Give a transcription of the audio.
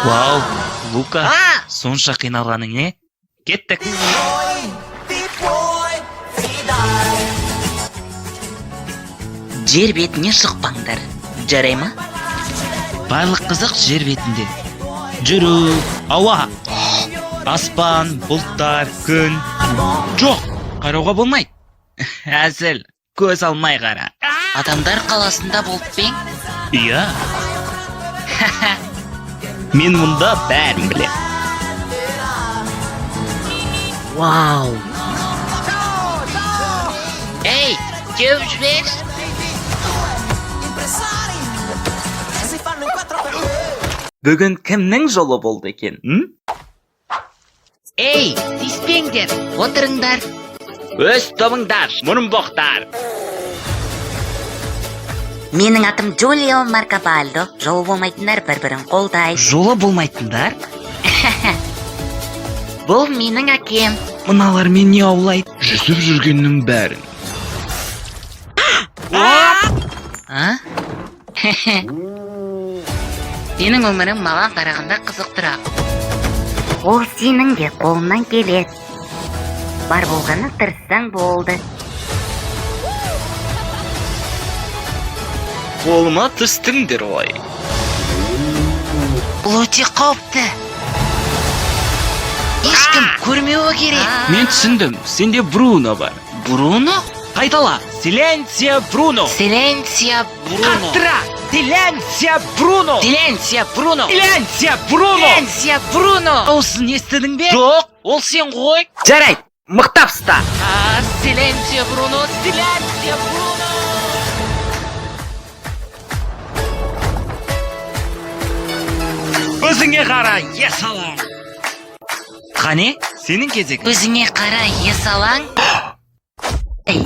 Вау, Лука, сонша қиналғаның не? Кеттік. Жер бетіне шықпаңдар. Жарай ма? Барлық қызық жер бетінде. Жүру, ауа, аспан, бұлттар, күн. Жоқ, қарауға болмайды. Әзіл, көз алмай қара. Адамдар қаласында болып пең? Иә. Мен мұнда бәрін білем. Вау! Ей, кеуіп жібер! Бүгін кімнің жолы болды екен? Ей, тиіспеңдер, отырыңдар. Өз тобыңдар, мұрынбоқтар. Менің атым Джулио Маркабальдо. Жолы болмайтындар бір-бірін қолдай. Жолы болмайтындар? Бұл менің әкем. Мыналар мен не аулайды? Жүзіп жүргеннің бәрін. А? Сенің өмірің маған қарағанда қызықтырақ. Ол сенің де қолыңнан келеді. Бар болғаны тырыссаң болды. Қолыма түстіңдер ғой. Бұл өте қауіпті. Ешкім көрмеуі керек. Мен түсіндім, сенде Бруно бар. Бруно? Қайтала, Силенсия Бруно. Силенсия Бруно. Қаттыра, Силенсия Бруно. Силенсия Бруно. Силенсия Бруно. Силенсия Бруно. Осыны естідің бе? Жоқ, ол сен ғой. Жарайды, мықтап ұста. Силенсия Бруно. Силенсия Бруно. Өзіңе қара, есалаң. Қане, сенің кезегі. Өзіңе қара, есалаң. Ей,